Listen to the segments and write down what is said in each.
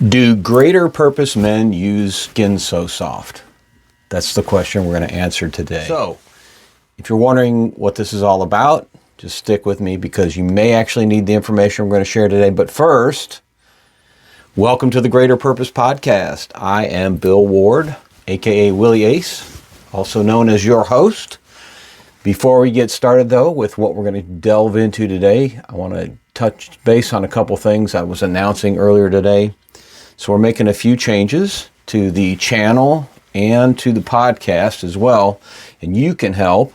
Do greater purpose men use skin so soft? That's the question we're going to answer today. So, if you're wondering what this is all about, just stick with me because you may actually need the information we're going to share today. But first, welcome to the Greater Purpose Podcast. I am Bill Ward, aka Willie Ace, also known as your host. Before we get started, though, with what we're going to delve into today, I want to touch base on a couple things I was announcing earlier today. So we're making a few changes to the channel and to the podcast as well. And you can help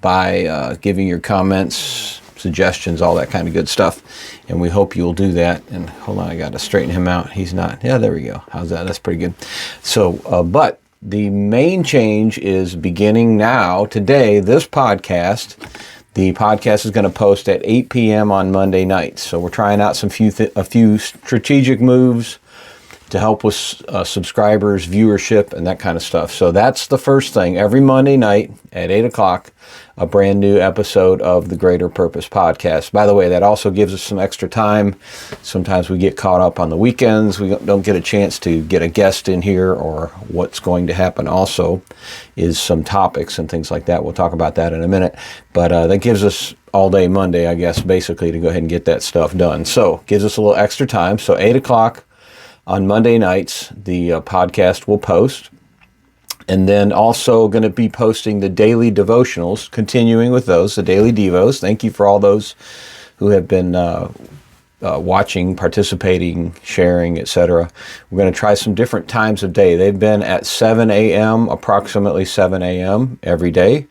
by giving your comments, suggestions, all that kind of good stuff. And we hope you'll do that. And hold on, I got to straighten him out. He's not. Yeah, there we go. How's that? That's pretty good. So, but the main change is beginning now, today, this podcast. The podcast is going to post at 8 p.m. on Monday nights. So we're trying out a few strategic moves to help with subscribers, viewership, and that kind of stuff. So that's the first thing. Every Monday night at 8 o'clock, a brand new episode of the Greater Purpose Podcast. By the way, that also gives us some extra time. Sometimes we get caught up on the weekends. We don't get a chance to get a guest in here, or what's going to happen also is some topics and things like that. We'll talk about that in a minute. But that gives us all day Monday, I guess, basically, to go ahead and get that stuff done. So gives us a little extra time. So 8 o'clock on Monday nights, the podcast will post. And then also going to be posting the daily devotionals, continuing with those, the daily devos. Thank you for all those who have been watching, participating, sharing, etc. We're going to try some different times of day. They've been at 7 a.m., approximately 7 a.m. every day.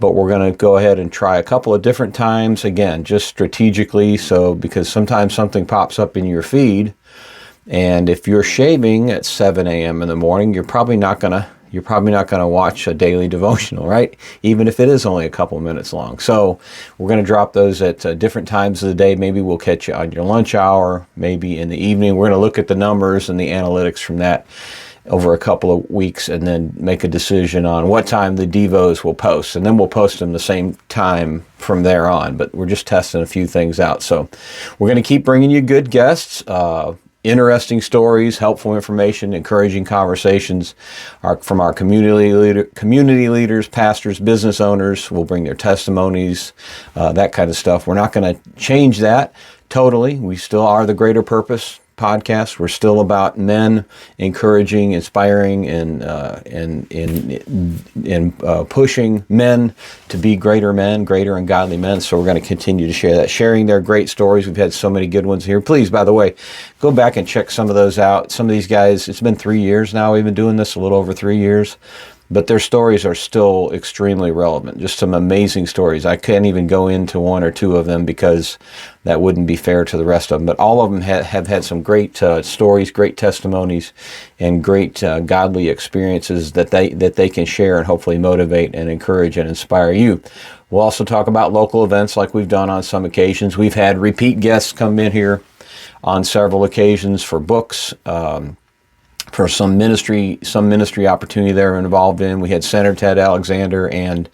But we're going to go ahead and try a couple of different times, again, just strategically. So because sometimes something pops up in your feed, and if you're shaving at 7 a.m. in the morning, you're probably not going to watch a daily devotional, right? Even if it is only a couple minutes long. So we're going to drop those at different times of the day. Maybe we'll catch you on your lunch hour, maybe in the evening. We're going to look at the numbers and the analytics from that over a couple of weeks and then make a decision on what time the devos will post. And then we'll post them the same time from there on. But we're just testing a few things out. So we're going to keep bringing you good guests, interesting stories, helpful information, encouraging conversations from our community leaders, pastors, business owners. We'll bring their testimonies, that kind of stuff. We're not going to change that totally. We still are the Greater Purpose Podcast. We're still about men, encouraging, inspiring, and pushing men to be greater men, greater and godly men. So we're going to continue to share that, sharing their great stories. We've had so many good ones here. Please, by the way, go back and check some of those out. Some of these guys, it's been 3 years now. We've been doing this a little over 3 years. But their stories are still extremely relevant. Just some amazing stories. I can't even go into one or two of them because that wouldn't be fair to the rest of them. But all of them have had some great stories, great testimonies, and great godly experiences that they can share and hopefully motivate and encourage and inspire you. We'll also talk about local events like we've done on some occasions. We've had repeat guests come in here on several occasions for books, for some ministry opportunity they're involved in. We had Senator Ted Alexander and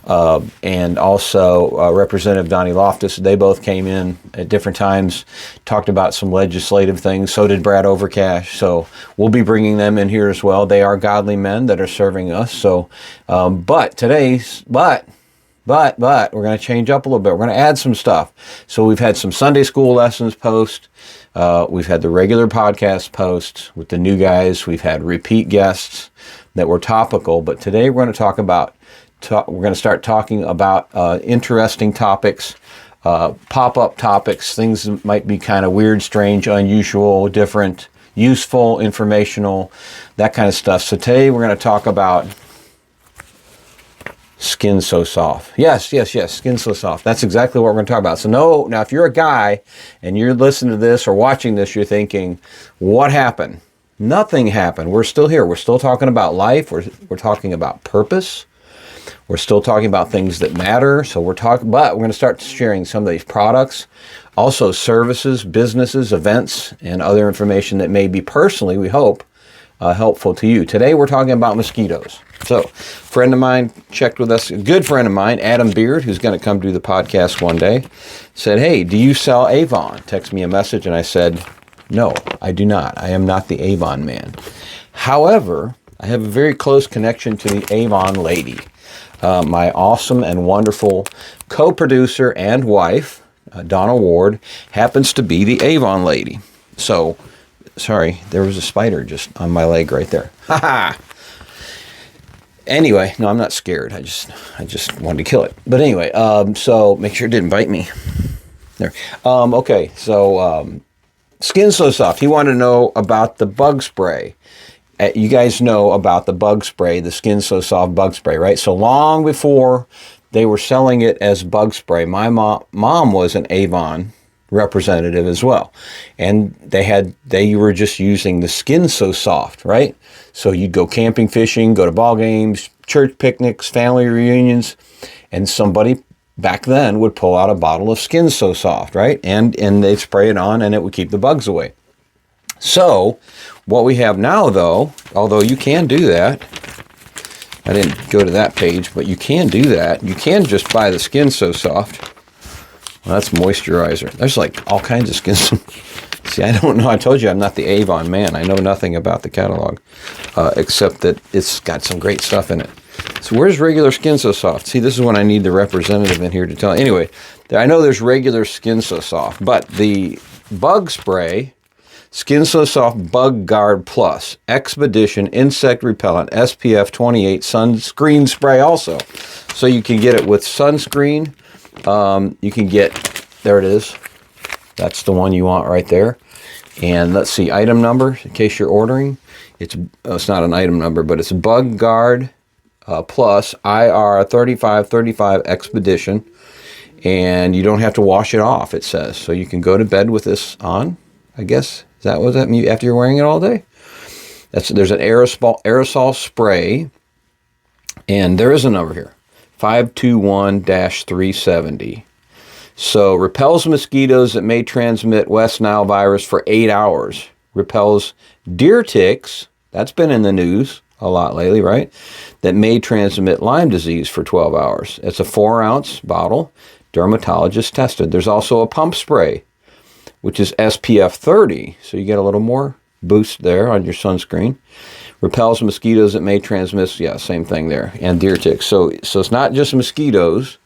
also Representative Donnie Loftus. They both came in at different times, talked about some legislative things. So did Brad Overcash. So we'll be bringing them in here as well. They are godly men that are serving us. So, but we're going to change up a little bit. We're going to add some stuff. So we've had some Sunday school lessons post. We've had the regular podcast post with the new guys. We've had repeat guests that were topical. But today we're going to start talking about interesting topics, pop-up topics, things that might be kind of weird, strange, unusual, different, useful, informational, that kind of stuff. So today we're going to talk about skin so soft. Yes, skin so soft. That's exactly what we're going to talk about. So now if you're a guy and you're listening to this or watching this, you're thinking, what happened? Nothing happened. We're still here. We're still talking about life. We're talking about purpose. We're still talking about things that matter. So but we're going to start sharing some of these products, also services, businesses, events, and other information that may be personally, we hope, helpful to you. Today we're talking about mosquitoes. So, a friend of mine checked with us, a good friend of mine, Adam Beard, who's going to come do the podcast one day, said, hey, do you sell Avon? Text me a message, and I said, No, I do not. I am not the Avon man. However, I have a very close connection to the Avon lady. My awesome and wonderful co-producer and wife, Donna Ward, happens to be the Avon lady. So, sorry, there was a spider just on my leg right there. Ha ha! Anyway, no, I'm not scared. I just wanted to kill it. But anyway, so make sure it didn't bite me. There. Okay, so Skin So Soft. He wanted to know about the bug spray. You guys know about the bug spray, the Skin So Soft bug spray, right? So long before they were selling it as bug spray, my mom was an Avon representative as well. And they were just using the Skin So Soft, right? So you'd go camping, fishing, go to ball games, church picnics, family reunions, and somebody back then would pull out a bottle of Skin So Soft, right? And they'd spray it on and it would keep the bugs away. So what we have now, though, although you can do that, I didn't go to that page, but you can do that. You can just buy the Skin So Soft. Well, that's moisturizer. There's like all kinds of Skin. See, I don't know. I told you I'm not the Avon man. I know nothing about the catalog, except that it's got some great stuff in it. So where's regular Skin So Soft? See, this is when I need the representative in here to tell. Anyway, I know there's regular Skin So Soft, but the bug spray, Skin So Soft Bug Guard Plus, Expedition Insect Repellent, SPF 28 Sunscreen Spray also. So you can get it with sunscreen. You can get, there it is. That's the one you want right there. And let's see, item number, in case you're ordering. It's not an item number, but it's Bug Guard Plus IR 3535 Expedition. And you don't have to wash it off, it says. So you can go to bed with this on, I guess. Is that what that means after you're wearing it all day? There's an aerosol spray, and there is a number here, 521-370. So repels mosquitoes that may transmit West Nile virus for 8 hours. Repels deer ticks, that's been in the news a lot lately, right? That may transmit Lyme disease for 12 hours. It's a 4-ounce bottle, dermatologist tested. There's also a pump spray, which is SPF 30, so you get a little more boost there on your sunscreen. Repels mosquitoes that may transmit, yeah, same thing there, and deer ticks. So it's not just mosquitoes,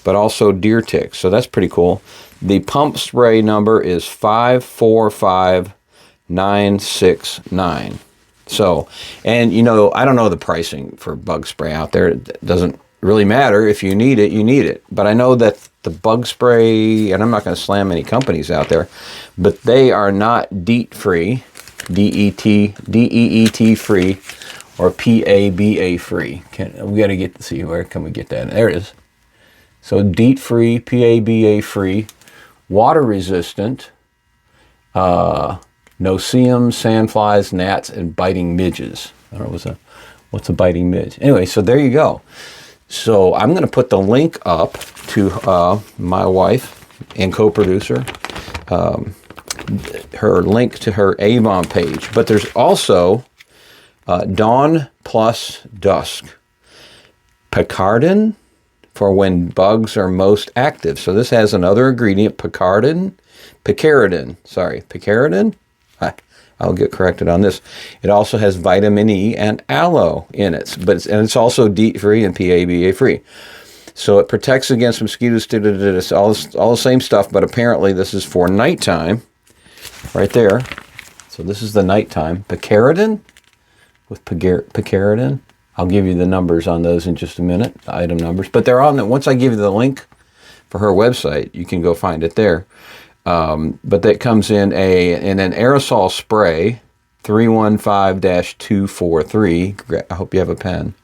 but also deer ticks, so that's pretty cool. The pump spray number is 545969. So, and you know, I don't know the pricing for bug spray out there. It doesn't really matter. If you need it, you need it. But I know that the bug spray, and I'm not going to slam any companies out there, but they are not DEET free, DEET free, or PABA free. We got to get to see where can we get that. There it is. So DEET free, PABA free, water resistant, no seum, sandflies, gnats, and biting midges. I don't know what's a biting midge. Anyway, so there you go. So I'm going to put the link up to my wife and co-producer, her link to her Avon page. But there's also Dawn Plus Dusk, Picaridin for when bugs are most active. So this has another ingredient, Picaridin. I'll get corrected on this. It also has vitamin E and aloe in it, but it's also DEET free and PABA free. So it protects against mosquitoes, all the same stuff, but apparently this is for nighttime, right there. So this is the nighttime. Picaridin with Picaridin. I'll give you the numbers on those in just a minute, the item numbers. But they're on there. Once I give you the link for her website, you can go find it there. But that comes in an aerosol spray, 315-243. I hope you have a pen,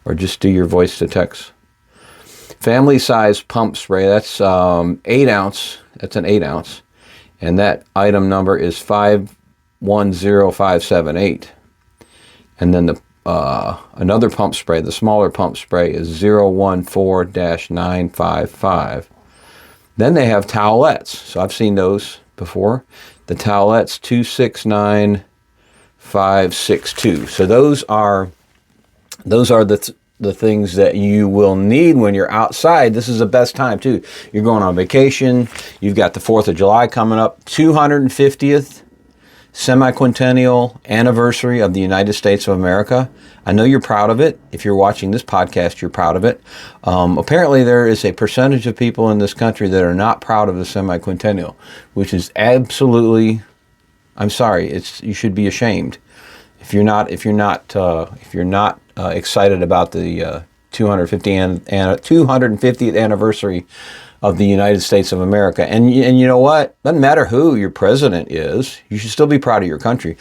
or just do your voice to text. Family size pump spray. That's 8 ounce. That's an 8 ounce, and that item number is 510578. And then the another pump spray, the smaller pump spray, is 014-955. Then they have towelettes. So I've seen those before. The towelettes, 269562. So those are the things that you will need when you're outside. This is the best time too. You're going on vacation. You've got the 4th of July coming up. 250th semi-quintennial anniversary of the United States of America. I know you're proud of it. If you're watching this podcast, you're proud of it. Apparently, there is a percentage of people in this country that are not proud of the semi-quintennial, which is absolutely, I'm sorry, you should be ashamed. If you're not excited about the 250th anniversary of the United States of America. And you know what? Doesn't matter who your president is, you should still be proud of your country.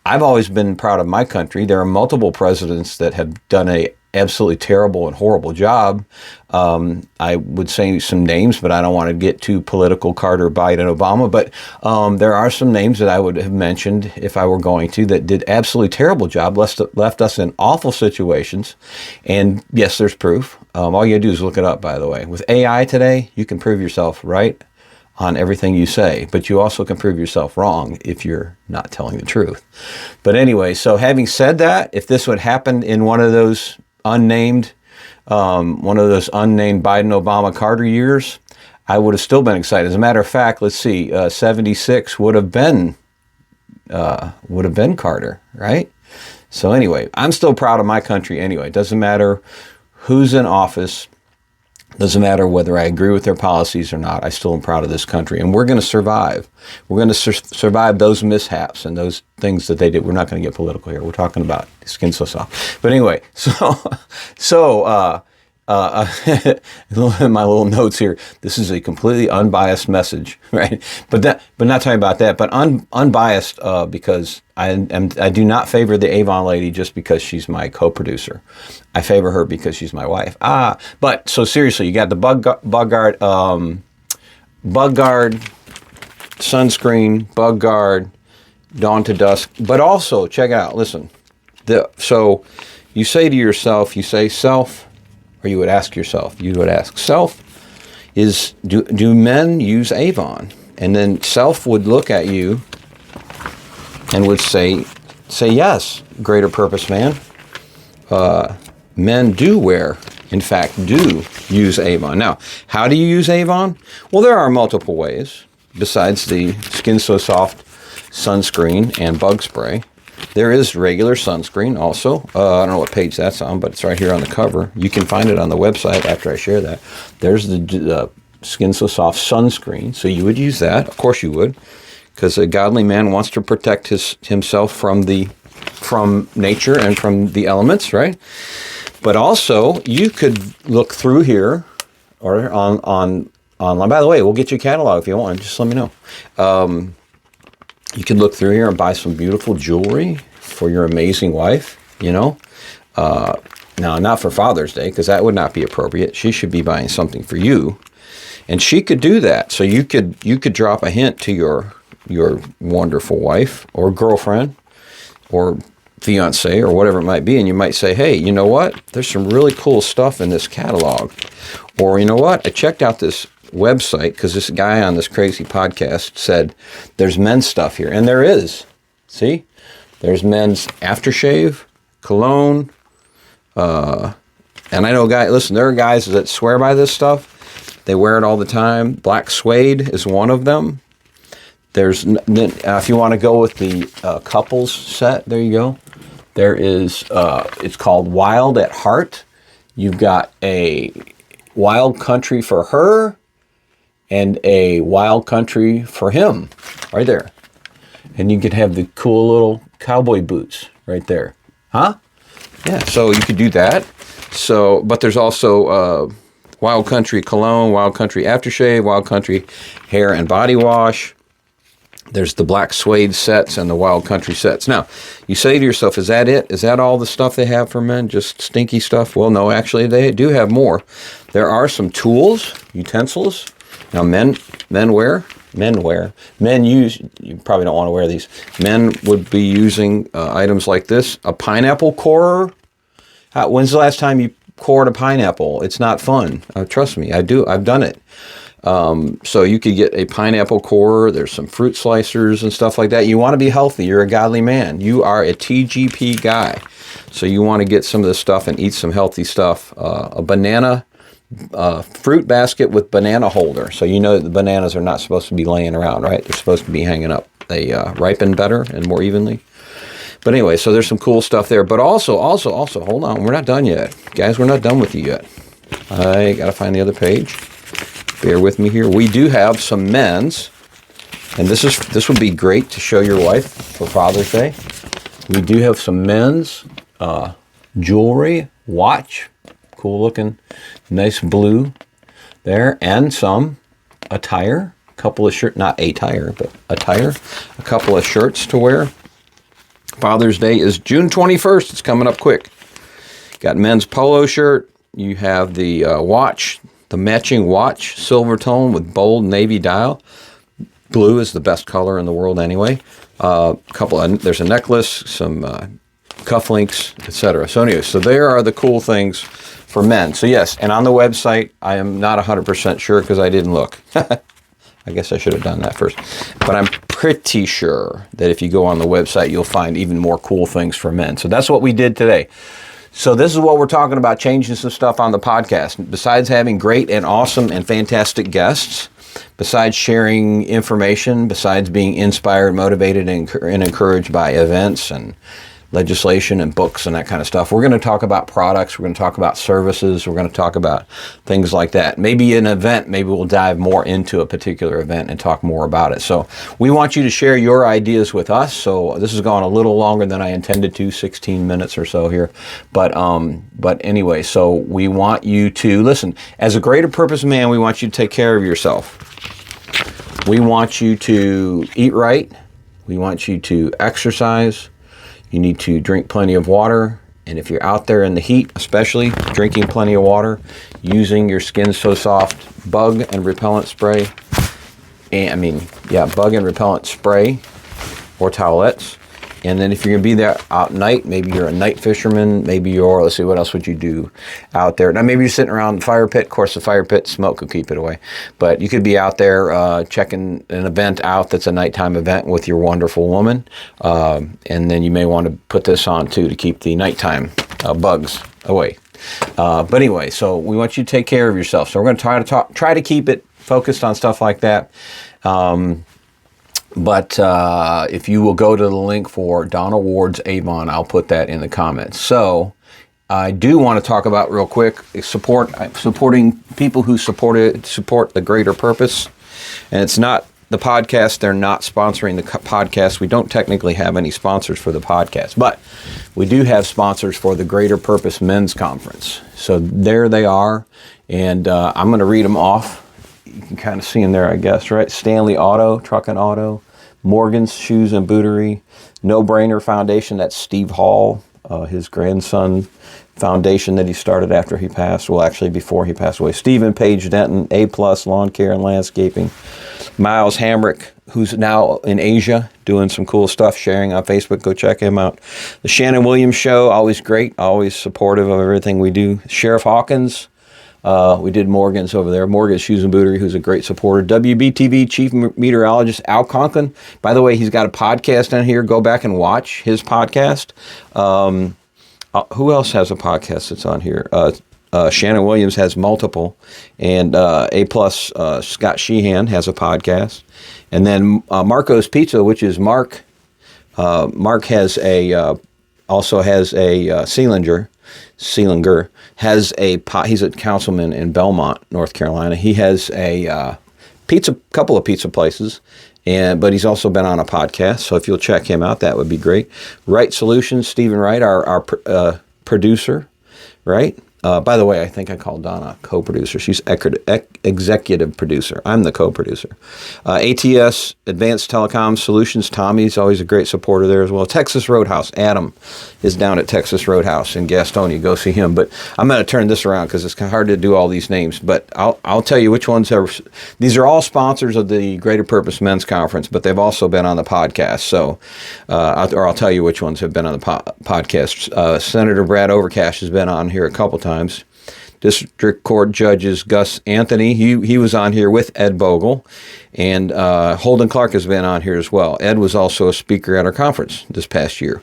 I've always been proud of my country. There are multiple presidents that have done a absolutely terrible and horrible job. I would say some names, but I don't want to get too political, Carter, Biden, Obama. But there are some names that I would have mentioned if I were going to that did absolutely terrible job, left us in awful situations. And yes, there's proof. All you gotta do is look it up, by the way. With AI today, you can prove yourself right on everything you say, but you also can prove yourself wrong if you're not telling the truth. But anyway, so having said that, if this would happen in one of those unnamed Biden, Obama, Carter years, I would have still been excited. As a matter of fact, let's see, 76 would have been Carter, right? So anyway, I'm still proud of my country anyway. It doesn't matter who's in office. Doesn't matter whether I agree with their policies or not. I still am proud of this country, and we're going to survive. We're going to survive those mishaps and those things that they did. We're not going to get political here. We're talking about skin so soft. But anyway, my little notes here. This is a completely unbiased message, right? But not talking about that. But unbiased because I do not favor the Avon lady just because she's my co-producer. I favor her because she's my wife. But so seriously, you got the bug guard sunscreen, bug guard, dawn to dusk. But also check it out. Listen, so you say to yourself, you say self, or you would ask yourself. You would ask self, do men use Avon? And then self would look at you and would say yes, greater purpose man. Men do in fact, do use Avon. Now, how do you use Avon? Well, there are multiple ways besides the Skin So Soft sunscreen and bug spray. There is regular sunscreen also. I don't know what page that's on, but it's right here on the cover. You can find it on the website after I share that. There's the Skin So Soft sunscreen, so you would use that. Of course you would, because a godly man wants to protect himself from nature and from the elements, right? But also, you could look through here, or online. By the way, we'll get you a catalog if you want. Just let me know. You can look through here and buy some beautiful jewelry for your amazing wife, Now, not for Father's Day, because that would not be appropriate. She should be buying something for you. And she could do that. So you could drop a hint to your wonderful wife or girlfriend or fiance or whatever it might be, and you might say, hey, you know what? There's some really cool stuff in this catalog. Or, you know what? I checked out this website because this guy on this crazy podcast said there's men's stuff here. And there is. See? There's men's aftershave, cologne. And I know there are guys that swear by this stuff. They wear it all the time. Black suede is one of them. There's, if you want to go with the couples set, there you go. There is, it's called Wild at Heart. You've got a Wild Country for her and a Wild Country for him, right there. And you could have the cool little cowboy boots right there. Huh? Yeah, so you could do that. So, but there's also Wild Country cologne, Wild Country aftershave, Wild Country hair and body wash. There's the black suede sets and the Wild Country sets. Now, you say to yourself, is that it? Is that all the stuff they have for men? Just stinky stuff? Well, no, actually, they do have more. There are some tools, utensils. Now, men use, you probably don't want to wear these. Men would be using items like this. A pineapple corer. When's the last time you cored a pineapple? It's not fun. Trust me, I've done it. So you could get a pineapple corer. There's some fruit slicers and stuff like that. You want to be healthy. You're a godly man. You are a TGP guy. So you want to get some of this stuff and eat some healthy stuff. A banana fruit basket with banana holder. So you know that the bananas are not supposed to be laying around, right? They're supposed to be hanging up. they ripen better and more evenly. But anyway, so there's some cool stuff there. But also, hold on, we're not done yet. Guys, we're not done with you yet. I got to find the other page. Bear with me here. We do have some men's, and this would be great to show your wife for Father's Day. We do have some men's jewelry, watch, cool looking, nice blue there, and some attire, a couple of shirts, not attire, but attire, a couple of shirts to wear. Father's Day is June 21st. It's coming up quick. Got men's polo shirt. You have the watch, the matching watch, silver tone with bold navy dial. Blue is the best color in the world anyway. There's a necklace, some cufflinks, etc. So anyway, so there are the cool things for men. So yes, and on the website, I am not 100% sure because I didn't look. I guess I should have done that first. But I'm pretty sure that if you go on the website, you'll find even more cool things for men. So that's what we did today. So this is what we're talking about, changing some stuff on the podcast. Besides having great and awesome and fantastic guests, besides sharing information, besides being inspired, motivated, and encouraged by events and legislation and books and that kind of stuff, we're going to talk about products, we're going to talk about services, we're going to talk about things like that. Maybe an event, maybe we'll dive more into a particular event and talk more about it. So we want you to share your ideas with us. So this has gone a little longer than I intended to, 16 minutes or so here. But anyway, so we want you to listen. As a greater purpose man, we want you to take care of yourself. We want you to eat right. We want you to exercise. You need to drink plenty of water, and if you're out there in the heat, especially drinking plenty of water, using your Skin So Soft bug and repellent spray, bug and repellent spray or towelettes. And then if you're going to be there out night, maybe you're a night fisherman, maybe you're, let's see, what else would you do out there? Now, maybe you're sitting around the fire pit. Of course, the fire pit smoke will keep it away. But you could be out there checking an event out that's a nighttime event with your wonderful woman. And then you may want to put this on, too, to keep the nighttime bugs away. But anyway, so we want you to take care of yourself. So we're going to try to keep it focused on stuff like that. But if you will go to the link for Donna Ward's Avon, I'll put that in the comments. So I do want to talk about real quick supporting people who support the greater purpose. And it's not the podcast. They're not sponsoring the podcast. We don't technically have any sponsors for the podcast, but we do have sponsors for the Greater Purpose Men's Conference. So there they are. And I'm going to read them off. You can kind of see them there, I guess, right? Stanley Auto, Truck and Auto, Morgan's Shoes and Bootery, No Brainer Foundation, that's Steve Hall, his grandson foundation that he started after he passed, well, actually before he passed away. Stephen Page Denton, A+ Lawn Care and Landscaping. Miles Hamrick, who's now in Asia doing some cool stuff, sharing on Facebook. Go check him out. The Shannon Williams Show, always great, always supportive of everything we do. Sheriff Hawkins. We did Morgan's over there. Morgan's Shoes and Bootery, who's a great supporter. WBTV Chief Meteorologist Al Conklin. By the way, he's got a podcast on here. Go back and watch his podcast. Who else has a podcast that's on here? Shannon Williams has multiple. And A+, Scott Sheehan has a podcast. And then Marco's Pizza, which is Mark. Mark has also has a Seelinger has he's a councilman in Belmont, North Carolina. He has a couple of pizza places, but he's also been on a podcast. So if you'll check him out, that would be great. Right Solutions, Stephen Wright, our producer, right? By the way, I think I called Donna co-producer. She's executive producer. I'm the co-producer. ATS, Advanced Telecom Solutions. Tommy's always a great supporter there as well. Texas Roadhouse. Adam is down at Texas Roadhouse in Gastonia. Go see him. But I'm going to turn this around because it's kind of hard to do all these names. But I'll tell you which ones are. These are all sponsors of the Greater Purpose Men's Conference, but they've also been on the podcast. So, I'll tell you which ones have been on the podcast. Senator Brad Overcash has been on here a couple times. District Court Judges Gus Anthony, he was on here with Ed Bogle, and Holden Clark has been on here as well. Ed was also a speaker at our conference this past year.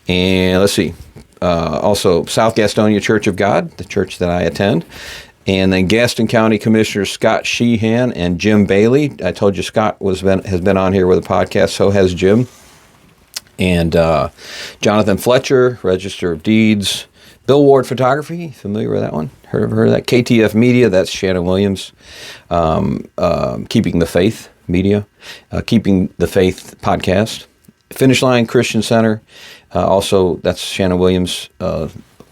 And let's see, also South Gastonia Church of God, the church that I attend. And then Gaston County Commissioner Scott Sheehan and Jim Bailey. I told you Scott has been on here with a podcast, so has Jim. And Jonathan Fletcher, Register of Deeds. Bill Ward Photography, familiar with that one? Heard of that? KTF Media, that's Shannon Williams. Keeping the Faith Media. Keeping the Faith Podcast. Finish Line Christian Center. Also, that's Shannon Williams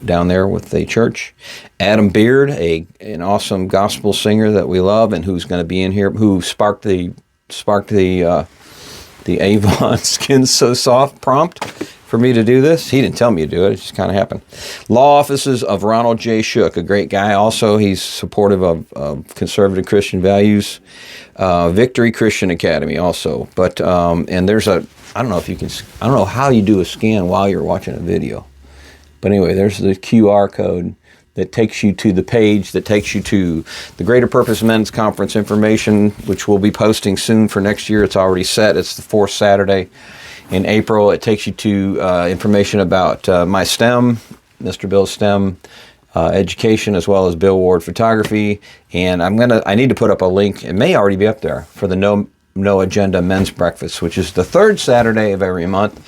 down there with a church. Adam Beard, an awesome gospel singer that we love and who's going to be in here, who sparked the Avon Skin So Soft prompt for me to do this. He didn't tell me to do it. It just kind of happened. Law offices of Ronald J. Shook, a great guy. Also, he's supportive of conservative Christian values. Victory Christian Academy also. But, and there's I don't know how you do a scan while you're watching a video. But anyway, there's the QR code that takes you to the page that takes you to the Greater Purpose Men's Conference information, which we'll be posting soon for next year. It's already set. It's the fourth Saturday in April. It takes you to information about my STEM, Mr. Bill's STEM education, as well as Bill Ward Photography. And I need to put up a link. It may already be up there for the No Agenda Men's Breakfast, which is the third Saturday of every month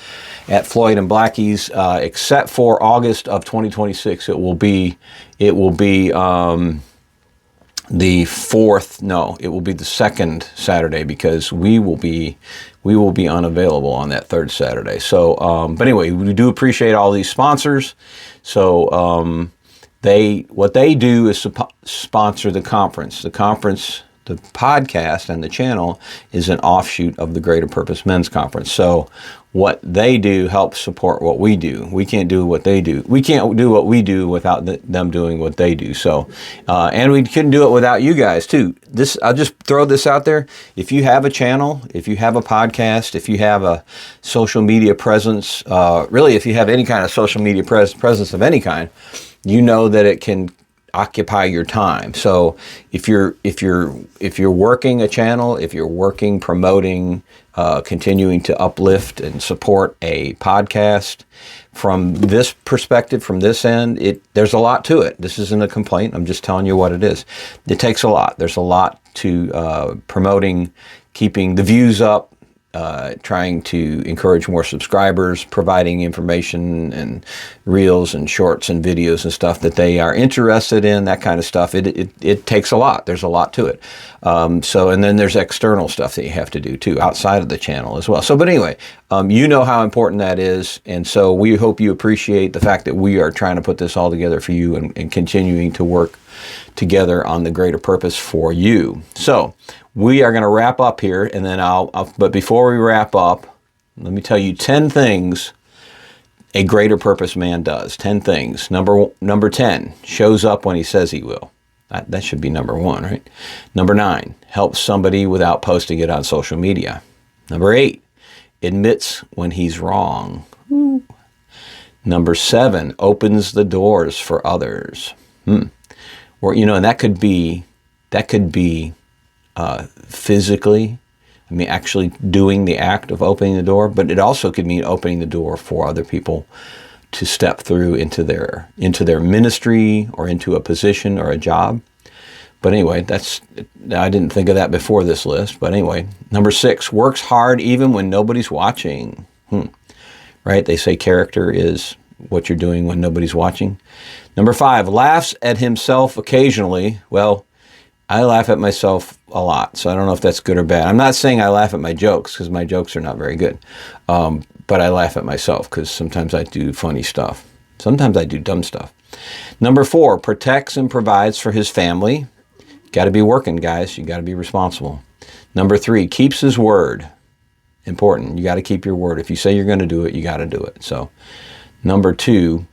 at Floyd and Blackie's, except for August of 2026. It will be the fourth. No, it will be the second Saturday because we will be unavailable on that third Saturday. So, but anyway, we do appreciate all these sponsors. So, what they do is sponsor the conference. The conference, the podcast, and the channel is an offshoot of the Greater Purpose Men's Conference. So what they do helps support what we do. We can't do what they do. We can't do what we do without them doing what they do. So, and we couldn't do it without you guys too. I'll just throw this out there. If you have a channel, if you have a podcast, if you have a social media presence, really, if you have any kind of social media presence of any kind, you know that it can occupy your time. So if you're working a channel, if you're working, promoting, continuing to uplift and support a podcast, from this perspective, from this end, there's a lot to it. This isn't a complaint. I'm just telling you what it is. It takes a lot. There's a lot to promoting, keeping the views up, trying to encourage more subscribers, providing information and reels and shorts and videos and stuff that they are interested in, that kind of stuff. It takes a lot. There's a lot to it. And then there's external stuff that you have to do too, outside of the channel as well. So, but anyway, you know how important that is. And so we hope you appreciate the fact that we are trying to put this all together for you and continuing to work together on the greater purpose for you. So we are going to wrap up here, and then but before we wrap up, let me tell you 10 things a greater purpose man does. 10 things. Number 10, shows up when he says he will. That should be number 1, right? Number 9, helps somebody without posting it on social media. Number 8, admits when he's wrong. Number 7, opens the doors for others. Or, and that could be physically, actually doing the act of opening the door, but it also could mean opening the door for other people to step through into their ministry or into a position or a job. But anyway, I didn't think of that before this list. But anyway, number 6, works hard even when nobody's watching. Right? They say character is what you're doing when nobody's watching. Number 5, laughs at himself occasionally. Well, I laugh at myself a lot, so I don't know if that's good or bad. I'm not saying I laugh at my jokes, because my jokes are not very good. But I laugh at myself, because sometimes I do funny stuff. Sometimes I do dumb stuff. Number 4, protects and provides for his family. Got to be working, guys. You got to be responsible. Number 3, keeps his word. Important. You got to keep your word. If you say you're going to do it, you got to do it. So, number 2.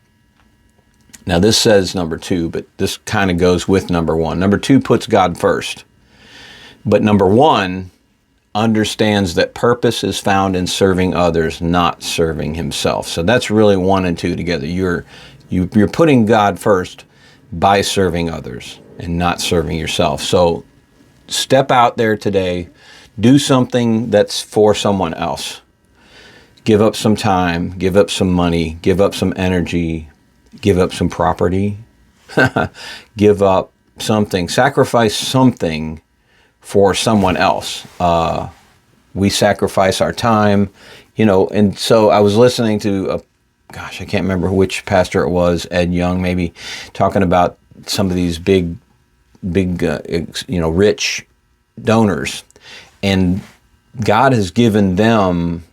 Now this says number 2, but this kind of goes with number 1. Number 2 puts God first. But number 1 understands that purpose is found in serving others, not serving himself. So that's really 1 and 2 together. You're putting God first by serving others and not serving yourself. So step out there today, do something that's for someone else. Give up some time, give up some money, give up some energy, give up some property, give up something, sacrifice something for someone else. We sacrifice our time, and so I was listening to I can't remember which pastor it was, Ed Young maybe, talking about some of these big, rich donors, and God has given them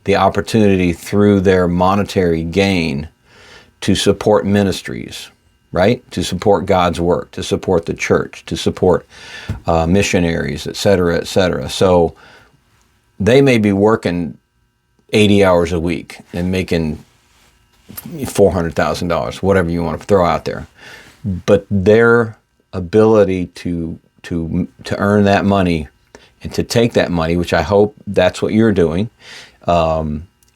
the opportunity through their monetary gain to support ministries, right? To support God's work, to support the church, to support missionaries, et cetera, et cetera. So they may be working 80 hours a week and making $400,000, whatever you want to throw out there. But their ability to earn that money and to take that money, which I hope that's what you're doing,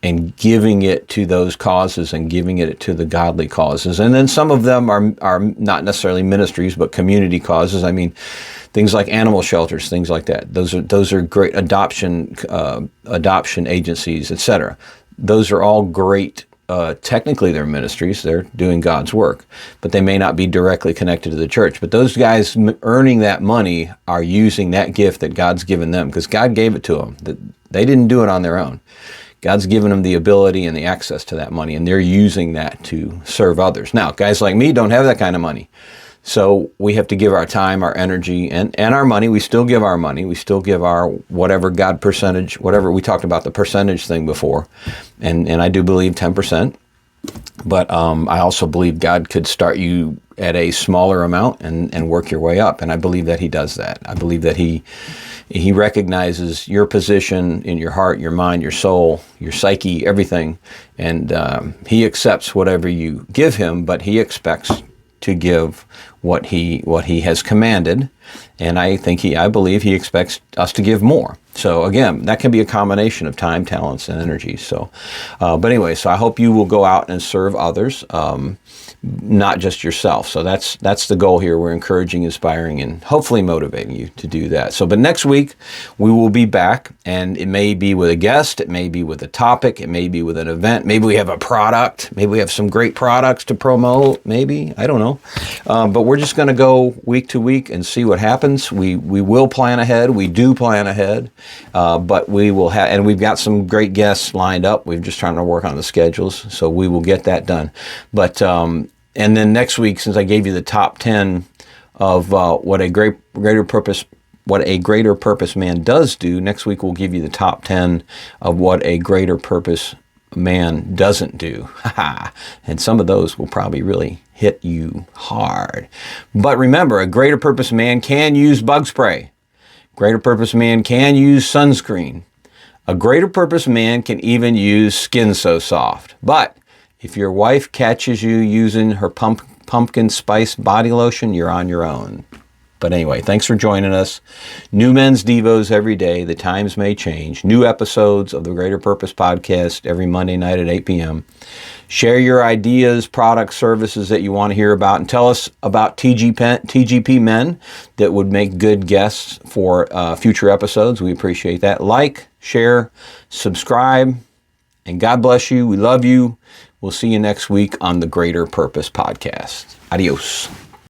and giving it to those causes and giving it to the godly causes. And then some of them are not necessarily ministries, but community causes. I mean, things like animal shelters, things like that. Those are great adoption agencies, etc. Those are all great. Technically, they're ministries. They're doing God's work, but they may not be directly connected to the church. But those guys earning that money are using that gift that God's given them, because God gave it to them. They didn't do it on their own. God's given them the ability and the access to that money, and they're using that to serve others. Now, guys like me don't have that kind of money. So we have to give our time, our energy, and our money. We still give our money. We still give our whatever God percentage, whatever. We talked about the percentage thing before. And I do believe 10%. But I also believe God could start you at a smaller amount and work your way up. And I believe that He does that. I believe that He recognizes your position in your heart, your mind, your soul, your psyche, everything. And He accepts whatever you give Him, but He expects to give what he has commanded, and I believe He expects us to give more. So again, that can be a combination of time, talents, and energy. So, but anyway, so I hope you will go out and serve others, not just yourself. So that's the goal here. We're encouraging, inspiring, and hopefully motivating you to do that. So, but next week we will be back, and it may be with a guest, it may be with a topic, it may be with an event, maybe we have a product, maybe we have some great products to promote, maybe, I don't know. But we're just going to go week to week and see what happens. We will plan ahead. We do plan ahead, but we will have, and we've got some great guests lined up. We're just trying to work on the schedules, so we will get that done. But and then next week, since I gave you the top 10 of what a greater purpose man does do, next week we'll give you the top 10 of what a greater purpose man doesn't do. And some of those will probably really hit you hard. But remember, a greater purpose man can use bug spray. Greater purpose man can use sunscreen. A greater purpose man can even use Skin So Soft. But if your wife catches you using her pumpkin spice body lotion, you're on your own. But anyway, thanks for joining us. New Men's Devos every day. The times may change. New episodes of the Greater Purpose Podcast every Monday night at 8 p.m. Share your ideas, products, services that you want to hear about, and tell us about TGP men that would make good guests for future episodes. We appreciate that. Like, share, subscribe, and God bless you. We love you. We'll see you next week on the Greater Purpose Podcast. Adios.